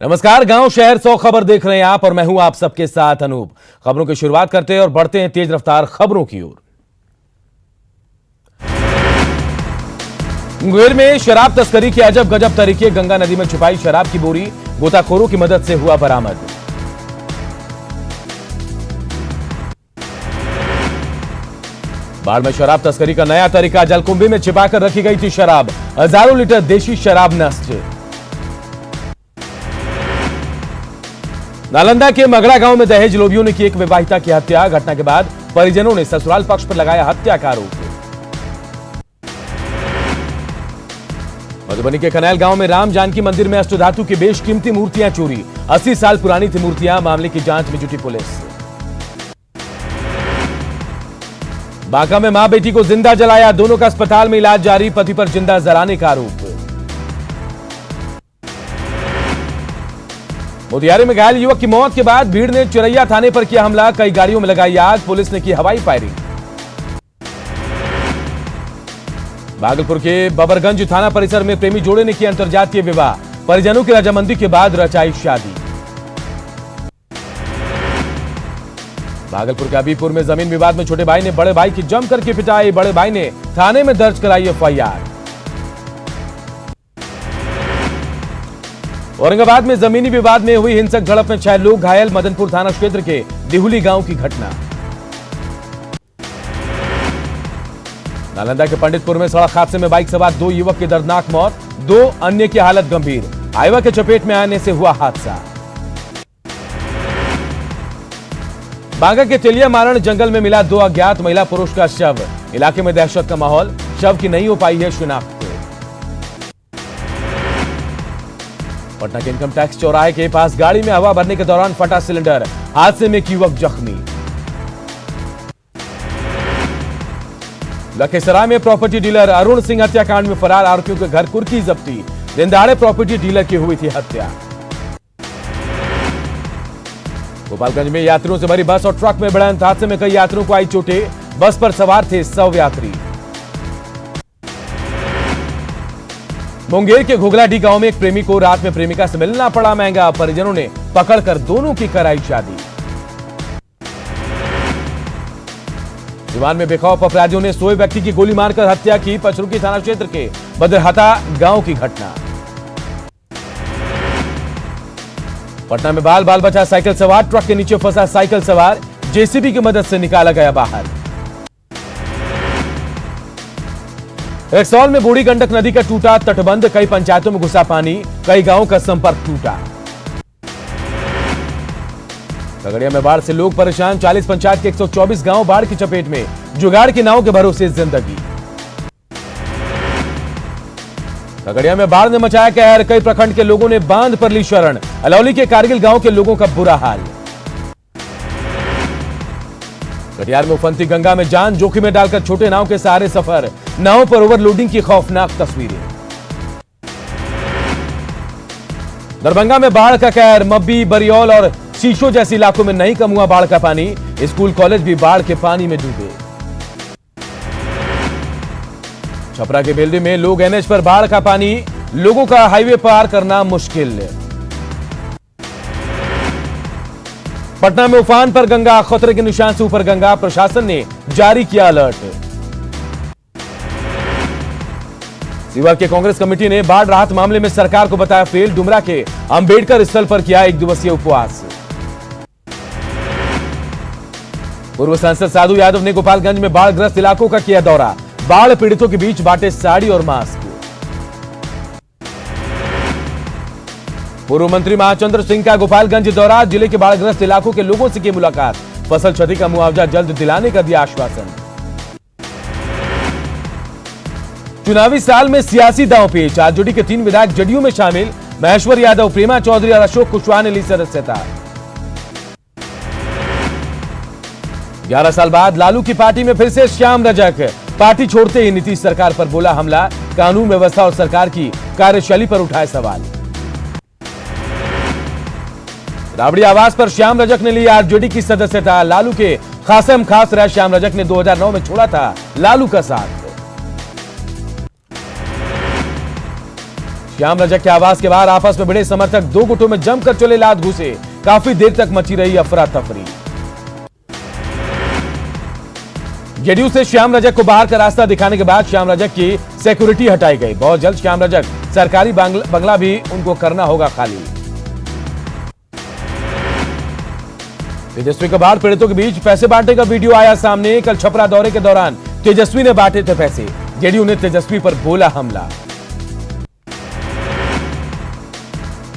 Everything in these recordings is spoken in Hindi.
नमस्कार, गांव शहर 100 खबर देख रहे हैं आप और मैं हूं आप सबके साथ अनूप। खबरों की शुरुआत करते हैं और बढ़ते हैं तेज रफ्तार खबरों की ओर। मुंगेर में शराब तस्करी के अजब गजब तरीके, गंगा नदी में छुपाई शराब की बोरी गोताखोरों की मदद से हुआ बरामद। बाढ़ में शराब तस्करी का नया तरीका, जलकुंभी में छिपाकर रखी गई थी शराब, हजारों लीटर देशी शराब नष्ट। नालंदा के मगड़ा गांव में दहेज लोभियों ने की एक विवाहिता की हत्या। घटना के बाद परिजनों ने ससुराल पक्ष पर लगाया हत्या का आरोप। मधुबनी के कनैल गांव में राम जानकी मंदिर में अष्टधातु की बेशकीमती मूर्तियां चोरी। 80 साल पुरानी थी मूर्तियां, मामले की जांच में जुटी पुलिस। बांका में मां बेटी को जिंदा जलाया, दोनों का अस्पताल में इलाज जारी, पति पर जिंदा जलाने का आरोप। मोतिहारी में घायल युवक की मौत के बाद भीड़ ने चिरैया थाने पर किया हमला, कई गाड़ियों में लगाई आग, पुलिस ने की हवाई फायरिंग। भागलपुर के बबरगंज थाना परिसर में प्रेमी जोड़े ने किया अंतरजातीय विवाह, परिजनों की रजामंदी के बाद रचाई शादी। भागलपुर के अबीपुर में जमीन विवाद में छोटे भाई ने बड़े भाई की जमकर के पिटाई, बड़े भाई ने थाने में दर्ज कराई एफआईआर। औरंगाबाद में जमीनी विवाद में हुई हिंसक झड़प में 6 लोग घायल, मदनपुर थाना क्षेत्र के दिहुली गांव की घटना। नालंदा के पंडितपुर में सड़क हादसे में बाइक सवार 2 युवक की दर्दनाक मौत, 2 अन्य की हालत गंभीर, हाईवा के चपेट में आने से हुआ हादसा। बांका के तेलिया मारण जंगल में मिला 2 अज्ञात महिला पुरुष का शव, इलाके में दहशत का माहौल, शव की नहीं हो पाई है शिनाख्त। पटना के इनकम टैक्स चौराहे के पास गाड़ी में हवा भरने के दौरान फटा सिलेंडर, हादसे में एक युवक जख्मी। लखीसराय में प्रॉपर्टी डीलर अरुण सिंह हत्याकांड में फरार, आरोपियों के घर कुर्की जब्ती, दिन दहाड़े प्रॉपर्टी डीलर की हुई थी हत्या। गोपालगंज में यात्रियों से भरी बस और ट्रक में भिड़ंत, हादसे में कई यात्रियों को आई चोटें, बस पर सवार थे 100 यात्री। मुंगेर के घुघलाडी गांव में एक प्रेमी को रात में प्रेमिका से मिलना पड़ा महंगा, परिजनों ने पकड़कर दोनों की कराई शादी। सिवान में बेखौफ अपराधियों ने सोए व्यक्ति की गोली मारकर हत्या की, पचरुखी थाना क्षेत्र के बदरहता गांव की घटना। पटना में बाल बाल बचा साइकिल सवार, ट्रक के नीचे फंसा साइकिल सवार, जेसीबी की मदद से निकाला गया बाहर। रक्सौल में बूढ़ी गंडक नदी का टूटा तटबंध, कई पंचायतों में घुसा पानी, कई गांवों का संपर्क टूटा। खगड़िया में बाढ़ से लोग परेशान, 40 पंचायत के 124 गांव बाढ़ की चपेट में, जुगाड़ की नाव के भरोसे जिंदगी। खगड़िया में बाढ़ ने मचाया कहर, कई प्रखंड के लोगों ने बांध पर ली शरण, अलौली के कारगिल गांव के लोगों का बुरा हाल। कटिहार में उफनती गंगा में जान जोखिम में डालकर छोटे नाव के सहारे सफर, नाव पर ओवरलोडिंग की खौफनाक तस्वीरें। दरभंगा में बाढ़ का कहर, मब्बी, बरियौल और शीशो जैसे इलाकों में नहीं कम हुआ बाढ़ का पानी, स्कूल कॉलेज भी बाढ़ के पानी में डूबे। छपरा के बेलडी में लोग एनएच पर बाढ़ का पानी, लोगों का हाईवे पार करना मुश्किल। पटना में उफान पर गंगा, खतरे के निशान से ऊपर गंगा, प्रशासन ने जारी किया अलर्ट। सीवर के कांग्रेस कमेटी ने बाढ़ राहत मामले में सरकार को बताया फेल, डुमरा के अंबेडकर स्थल पर किया 1 दिवसीय उपवास। पूर्व सांसद साधु यादव ने गोपालगंज में बाढ़ग्रस्त इलाकों का किया दौरा, बाढ़ पीड़ितों के बीच बांटे साड़ी और मास्क। पूर्व मंत्री महाचंद्र सिंह का गोपालगंज दौरा, जिले के बाढ़ग्रस्त इलाकों के लोगों से की मुलाकात, फसल क्षति का मुआवजा जल्द दिलाने का दिया आश्वासन। चुनावी साल में सियासी दांवपेच, आरजेडी के 3 विधायक जदयू में शामिल, महेश्वर यादव, प्रेमा चौधरी और अशोक कुशवाहा ने ली सदस्यता। 11 साल बाद लालू की पार्टी में फिर से श्याम रजक, पार्टी छोड़ते ही नीतीश सरकार पर बोला हमला, कानून व्यवस्था और सरकार की कार्यशैली पर उठाए सवाल। राबड़ी आवास पर श्याम रजक ने ली आरजेडी की सदस्यता, लालू के खासम खास रहे श्याम रजक ने 2009 में छोड़ा था लालू का साथ। श्याम रजक के आवास के बाहर आपस में भिड़े समर्थक दो गुटों में जमकर चले लात घुसे। काफी देर तक मची रही अफरा तफरी। जेडीयू से श्याम रजक को बाहर का रास्ता दिखाने के बाद श्याम रजक की सिक्योरिटी हटाई गई। बहुत जल्द श्याम रजक सरकारी बंगला भी उनको करना होगा खाली। तेजस्वी के बाढ़ पीड़ितों के बीच पैसे बांटने का वीडियो आया सामने। कल छपरा दौरे के दौरान तेजस्वी ने बांटे थे पैसे। जेडीयू ने तेजस्वी पर बोला हमला।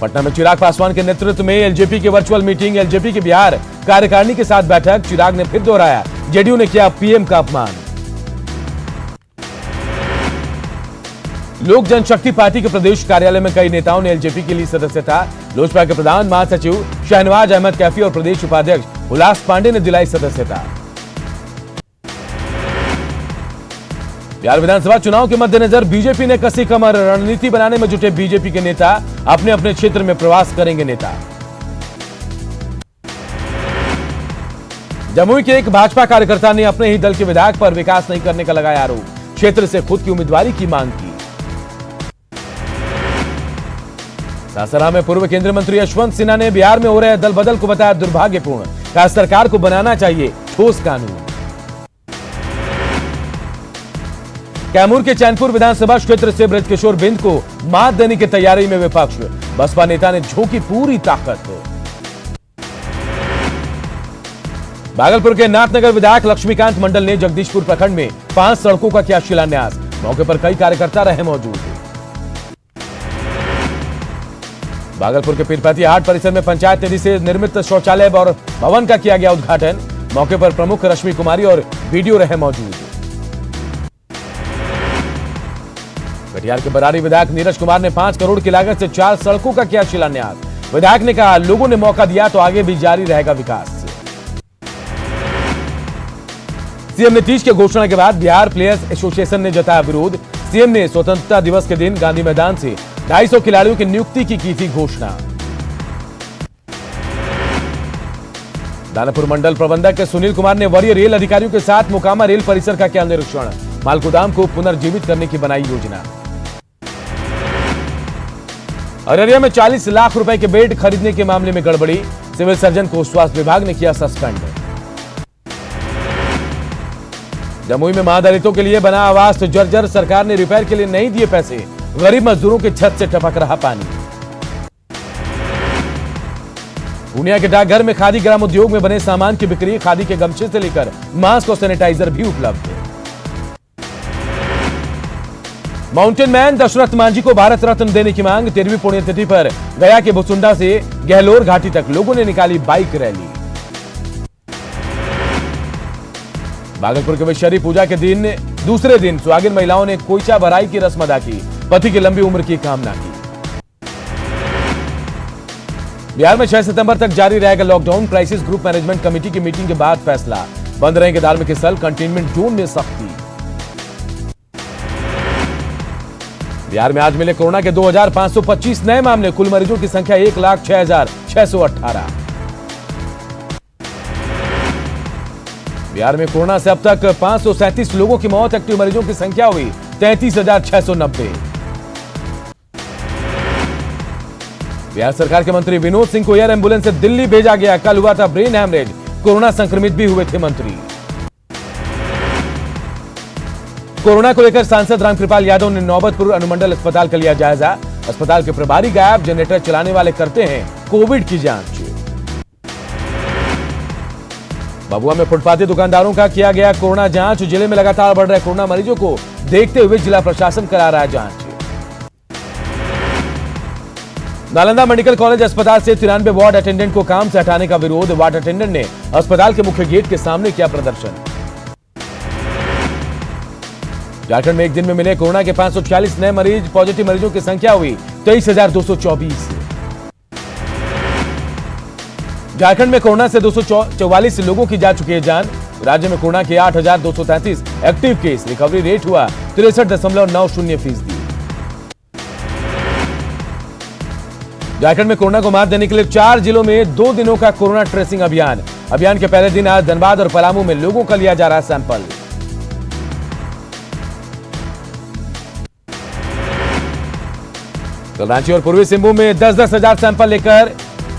पटना में चिराग पासवान के नेतृत्व में एलजेपी की वर्चुअल मीटिंग। एलजेपी की बिहार कार्यकारिणी के साथ बैठक। चिराग ने फिर दोहराया जेडीयू ने किया पीएम का अपमान। लोक जनशक्ति पार्टी के प्रदेश कार्यालय में कई नेताओं ने एलजेपी के लिए सदस्यता। लोजपा के प्रधान महासचिव शहनवाज अहमद कैफी और प्रदेश उपाध्यक्ष उल्लास पांडे ने दिलाई सदस्यता। बिहार विधानसभा चुनाव के मद्देनजर बीजेपी ने कसी कमर। रणनीति बनाने में जुटे बीजेपी के नेता। अपने अपने क्षेत्र में प्रवास करेंगे नेता। जमुई के एक भाजपा कार्यकर्ता ने अपने ही दल के विधायक पर विकास नहीं करने का लगाया आरोप। क्षेत्र से खुद की उम्मीदवारी की मांग की। सासाराम में पूर्व केंद्रीय मंत्री यशवंत सिन्हा ने बिहार में हो रहे दल बदल को बताया दुर्भाग्यपूर्ण। कहा सरकार को बनाना चाहिए ठोस कानून। कैमूर के चैनपुर विधानसभा क्षेत्र से बृजकिशोर बिंद को मात देने की तैयारी में विपक्ष। बसपा नेता ने झोंकी पूरी ताकत। भागलपुर के नाथनगर विधायक लक्ष्मीकांत मंडल ने जगदीशपुर प्रखंड में 5 सड़कों का किया शिलान्यास। मौके पर कई कार्यकर्ता रहे मौजूद। भागलपुर के पीरपैती हाट परिसर में पंचायत निधि से निर्मित शौचालय और भवन का किया गया उद्घाटन। मौके पर प्रमुख रश्मि कुमारी और वीडियो रहे मौजूद। कटिहार के बरारी विधायक नीरज कुमार ने 5 करोड़ की लागत से 4 सड़कों का किया शिलान्यास। विधायक ने कहा लोगों ने मौका दिया तो आगे भी जारी रहेगा विकास। सीएम नीतीश के घोषणा के बाद बिहार प्लेयर्स एसोसिएशन ने जताया विरोध। सीएम ने स्वतंत्रता दिवस के दिन गांधी मैदान से 250 खिलाड़ियों की नियुक्ति की थी घोषणा। दानापुर मंडल प्रबंधक सुनील कुमार ने वरीय रेल अधिकारियों के साथ मोकामा रेल परिसर का किया निरीक्षण। मालगोदाम को पुनर्जीवित करने की बनाई योजना। अररिया में 40 लाख रुपए के बेड खरीदने के मामले में गड़बड़ी। सिविल सर्जन को स्वास्थ्य विभाग ने किया सस्पेंड। जमुई में महादलितों के लिए बना आवास तो जर्जर। सरकार ने रिपेयर के लिए नहीं दिए पैसे। गरीब मजदूरों के छत से टपक रहा पानी। पूर्णिया के डाकघर में खादी ग्राम उद्योग में बने सामान की बिक्री। खादी के गमछे से लेकर मास्क और सैनिटाइजर भी उपलब्ध है। माउंटेन मैन दशरथ मांझी को भारत रत्न देने की मांग। 13वीं पुण्यतिथि पर गया के भुसुंडा से गहलोर घाटी तक लोगों ने निकाली बाइक रैली। भागलपुर के विषहरी पूजा के दिन दूसरे दिन सुहागिन महिलाओं ने कोयचा भराई की रस्म अदा की। पति की लंबी उम्र की कामना की। बिहार में 6 सितंबर तक जारी रहेगा lockdown. Crisis group management committee की मीटिंग के बाद फैसला। बंद रहेंगे धार्मिक स्थल। कंटेनमेंट जोन में सख्ती। बिहार में आज मिले कोरोना के 2525 नए मामले। कुल मरीजों की संख्या 1,06,618। बिहार में कोरोना से अब तक 537 लोगों की मौत। एक्टिव मरीजों की संख्या हुई 33,690। बिहार सरकार के मंत्री विनोद सिंह को एयर एम्बुलेंस से दिल्ली भेजा गया। कल हुआ था ब्रेन हैमरेज। कोरोना संक्रमित भी हुए थे मंत्री। कोरोना को लेकर सांसद रामकृपाल यादव ने नौबतपुर अनुमंडल अस्पताल का लिया जायजा। अस्पताल के प्रभारी गायब। जनरेटर चलाने वाले करते हैं कोविड की जांच। भभुआ में फुटपाथी दुकानदारों का किया गया कोरोना जांच। जिले में लगातार बढ़ रहे कोरोना मरीजों को देखते हुए जिला प्रशासन करा रहा है जांच। नालंदा मेडिकल कॉलेज अस्पताल से 93 वार्ड अटेंडेंट को काम से हटाने का विरोध। वार्ड अटेंडेंट ने अस्पताल के मुख्य गेट के सामने किया प्रदर्शन। झारखंड में एक दिन में मिले कोरोना के 546 नए मरीज। पॉजिटिव मरीजों की संख्या हुई 23,224। झारखंड में कोरोना से 244 लोगों की जा चुकी है जान। राज्य में कोरोना के 8,233 एक्टिव केस। रिकवरी रेट हुआ 63.90%। झारखंड में कोरोना को मात देने के लिए 4 जिलों में 2 दिनों का कोरोना ट्रेसिंग अभियान। अभियान के पहले दिन आज धनबाद और पलामू में लोगों का लिया जा रहा सैंपल। कल रांची और पूर्वी सिंहभूम में 10-10 हजार सैंपल लेकर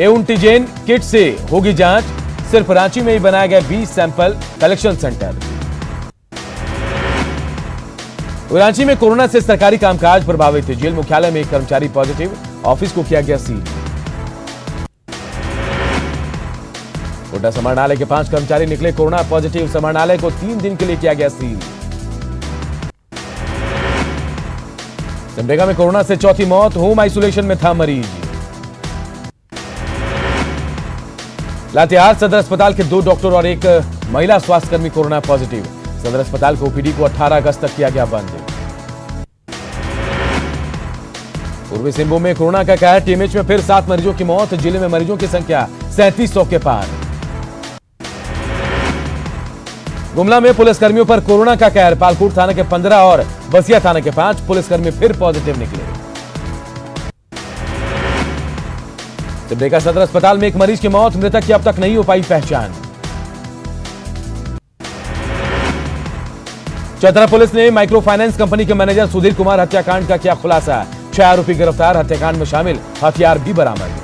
एंटीजन किट से होगी जांच। सिर्फ रांची में ही बनाया गया 20 सैंपल कलेक्शन सेंटर। रांची में कोरोना से सरकारी कामकाज प्रभावित। जेल मुख्यालय में एक कर्मचारी पॉजिटिव, ऑफिस को किया गया सील। गोड्डा समाहरणालय के 5 कर्मचारी निकले कोरोना पॉजिटिव। समाहरणालय को 3 दिन के लिए किया गया सील। सिमडेगा में कोरोना से चौथी मौत, होम आइसोलेशन में था मरीज। लातेहार सदर अस्पताल के 2 डॉक्टर और एक महिला स्वास्थ्यकर्मी कोरोना पॉजिटिव। सदर अस्पताल को ओपीडी को 18 अगस्त तक किया गया बंद। पूर्वी सिंहभूम में कोरोना का कहर, टीएमएच में फिर 7 मरीजों की मौत। जिले में मरीजों की संख्या 3700 के पार। गुमला में पुलिसकर्मियों पर कोरोना का कहर, पालकोट थाना के 15 और बसिया थाना के 5 पुलिसकर्मी फिर पॉजिटिव निकले। सिमडेगा सदर अस्पताल में एक मरीज की मौत, मृतक की अब तक नहीं हो पाई पहचान। चतरा पुलिस ने माइक्रो फाइनेंस कंपनी के मैनेजर सुधीर कुमार हत्याकांड का किया खुलासा। 6 आरोपी गिरफ्तार, हत्याकांड में शामिल हथियार भी बरामद।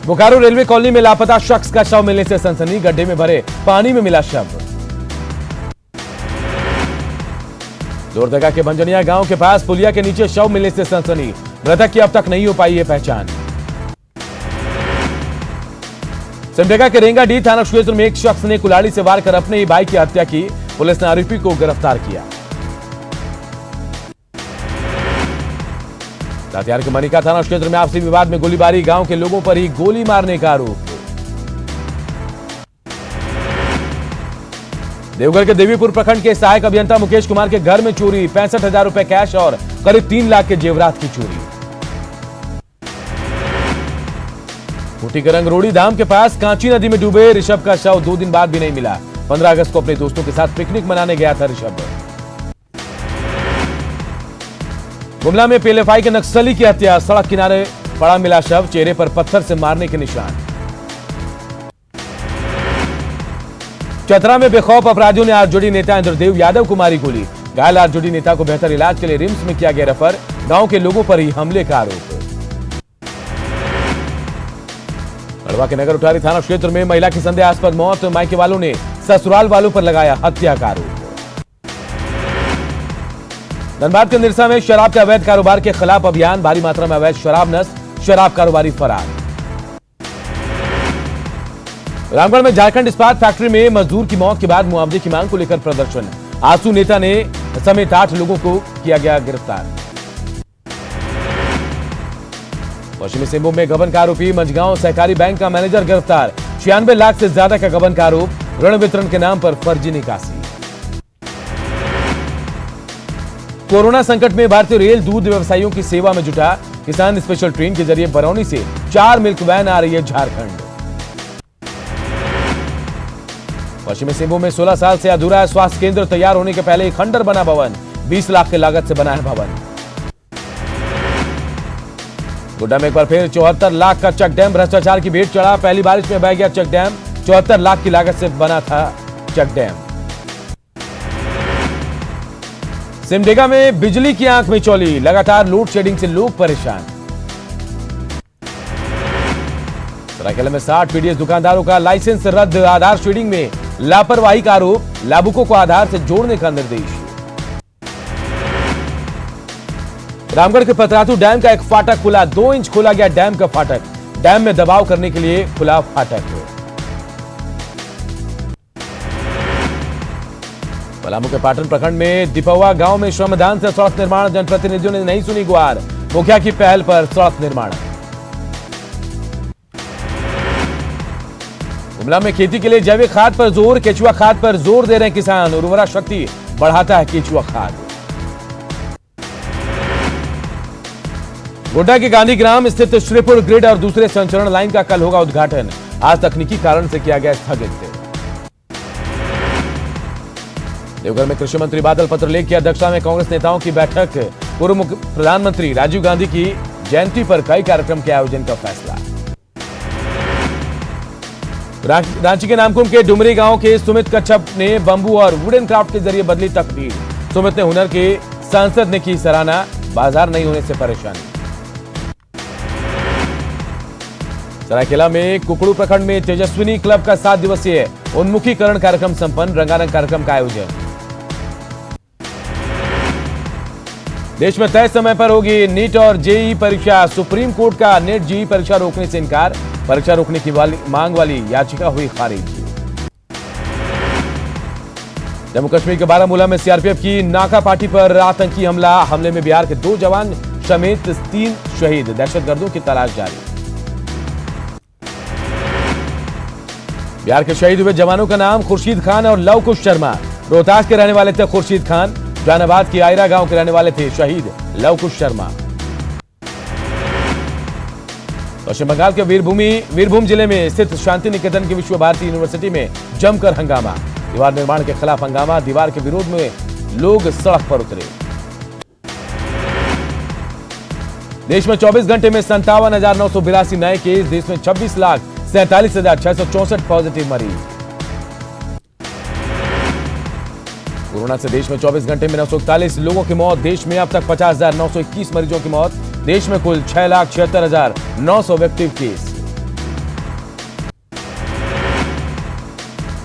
बोकारो रेलवे कॉलोनी में लापता शख्स का शव मिलने से सनसनी, गड्ढे में भरे पानी में मिला शव। लोहरदगा के बंजनिया गांव के पास पुलिया के नीचे शव मिलने से सनसनी, मृतक की अब तक नहीं हो पाई है पहचान। सिमडेगा के रेंगाडीह थाना क्षेत्र में एक शख्स ने कुल्हाड़ी से वार कर अपने ही भाई की हत्या की। पुलिस ने आरोपी को गिरफ्तार किया। लातेहार के मनिका थाना क्षेत्र में आपसी विवाद में गोलीबारी, गांव के लोगों पर ही गोली मारने का आरोप। देवघर के देवीपुर प्रखंड के सहायक अभियंता मुकेश कुमार के घर में चोरी, 65,000 रुपए कैश और करीब 3 लाख के जेवरात की चोरी। खूंटी के रंगरोड़ी धाम के पास कांची नदी में डूबे ऋषभ का शव 2 दिन बाद भी नहीं मिला। 15 अगस्त को अपने दोस्तों के साथ पिकनिक मनाने गया था ऋषभ। गुमला में पीएलएफआई के नक्सली की हत्या, सड़क किनारे पड़ा मिला शव, चेहरे पर पत्थर से मारने के निशान। चतरा में बेखौफ अपराधियों ने आरजेडी नेता इंद्रदेव यादव को मारी गोली। घायल आरजेडी नेता को बेहतर इलाज के लिए रिम्स में किया गया रेफर। गांव के लोगों पर ही हमले का आरोप। गढ़वा के नगर उठारी थाना क्षेत्र में महिला की संदेहास्पद मौत, मायके वालों ने ससुराल वालों पर लगाया हत्या का आरोप। धनबाद के निरसा में शराब के अवैध कारोबार के खिलाफ अभियान, भारी मात्रा में अवैध शराब नष्ट, शराब कारोबारी फरार। रामगढ़ में झारखंड इस्पात फैक्ट्री में मजदूर की मौत के बाद मुआवजे की मांग को लेकर प्रदर्शन, आसू नेता ने समेत 8 लोगों को किया गया गिरफ्तार। पश्चिमी सिंहभूम में गबन का आरोपी, मंझगांव सहकारी बैंक का मैनेजर गिरफ्तार। 96 लाख से ज्यादा का गबन का आरोप, ऋण वितरण के नाम पर फर्जी निकासी। कोरोना संकट में भारतीय रेल दूध व्यवसायियों की सेवा में जुटा। किसान स्पेशल ट्रेन के जरिए बरौनी से 4 मिल्क वैन आ रही है झारखंड। पश्चिमी सिंहभूम में 16 साल से अधूरा है स्वास्थ्य केंद्र, तैयार होने के पहले ही खंडर बना भवन। 20 लाख की लागत से बना है भवन। गोड्डा में एक बार फिर 74 लाख का चेक डैम भ्रष्टाचार की भेंट चढ़ा। पहली बारिश में बह गया चेक डैम, 74 लाख की लागत से बना था चेक डैम। सिमडेगा में बिजली की आंख में चौली, लगातार लोड शेडिंग से लोग परेशान। सरायकेला में 60 पीडीएस दुकानदारों का लाइसेंस रद्द, आधार शेडिंग में लापरवाही का आरोप, लाभुकों को आधार से जोड़ने का निर्देश। रामगढ़ के पतरातू डैम का एक फाटक खुला, 2 इंच खोला गया डैम का फाटक, डैम में दबाव करने के लिए खुला फाटक। पलामू के पाटन प्रखंड में दिपवा गांव में श्रमदान से सड़क निर्माण, जनप्रतिनिधियों ने नहीं सुनी गुहार, मुखिया की पहल पर सड़क निर्माण। गुमला में खेती के लिए जैविक खाद पर जोर, केचुआ खाद पर जोर दे रहे हैं किसान, उर्वरा शक्ति बढ़ाता है केचुआ खाद। गोड्डा के गांधीग्राम स्थित श्रीपुर ग्रिड और दूसरे संचरण लाइन का कल होगा उद्घाटन, आज तकनीकी कारण से किया गया स्थगित। देवघर में कृषि मंत्री बादल पत्रलेख की अध्यक्षता में कांग्रेस नेताओं की बैठक, पूर्व प्रधानमंत्री राजीव गांधी की जयंती पर कई कार्यक्रम के आयोजन का फैसला। रांची के नामकुम के डुमरी गांव के सुमित कच्छप ने बंबू और वुडन क्राफ्ट के जरिए बदली तकदीर, सुमित ने हुनर के सांसद ने की सराहना, बाजार नहीं होने से परेशानी। सरायकेला में कुकड़ू प्रखंड में तेजस्विनी क्लब का 7 दिवसीय उन्मुखीकरण कार्यक्रम संपन्न, रंगारंग कार्यक्रम का आयोजन। देश में तय समय पर होगी नीट और जेईई परीक्षा, सुप्रीम कोर्ट का नेट जेईई परीक्षा रोकने से इनकार, परीक्षा रोकने की मांग वाली याचिका हुई खारिज। जम्मू कश्मीर के बारामूला में सीआरपीएफ की नाका पार्टी पर आतंकी हमले में बिहार के 2 जवान समेत 3 शहीद, दहशतगर्दों की तलाश जारी। बिहार के शहीद हुए जवानों का नाम खुर्शीद खान और लव कुश शर्मा। रोहतास के रहने वाले थे खुर्शीद खान, जहानाबाद की आयरा गांव के रहने वाले थे शहीद लव कुश शर्मा। पश्चिम बंगाल के वीरभूम जिले में स्थित शांति निकेतन की विश्व भारती यूनिवर्सिटी में जमकर हंगामा, दीवार निर्माण के खिलाफ हंगामा, दीवार के विरोध में लोग सड़क पर उतरे। देश में 24 घंटे में 57,982 नए केस, देश में 26,47,664 पॉजिटिव मरीज। कोरोना से देश में 24 घंटे में 941 लोगों की मौत, देश में अब तक 50,921 मरीजों की मौत, देश में कुल 6,76,900 एक्टिव केस।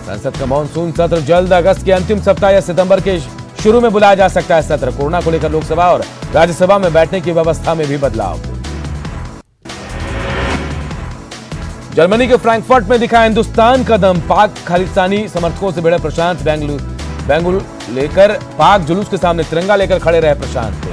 संसद का मॉनसून सत्र जल्द, अगस्त के अंतिम सप्ताह या सितंबर के शुरू में बुलाया जा सकता है सत्र। कोरोना को लेकर लोकसभा और राज्यसभा में बैठने की व्यवस्था में भी बदलाव। जर्मनी के फ्रैंकफर्ट में दिखा हिंदुस्तान कदम, पाक खालिस्तानी समर्थकों से भिड़े प्रशांत, बेंगलुरु लेकर पाक जुलूस के सामने तिरंगा लेकर खड़े रहे प्रशांत।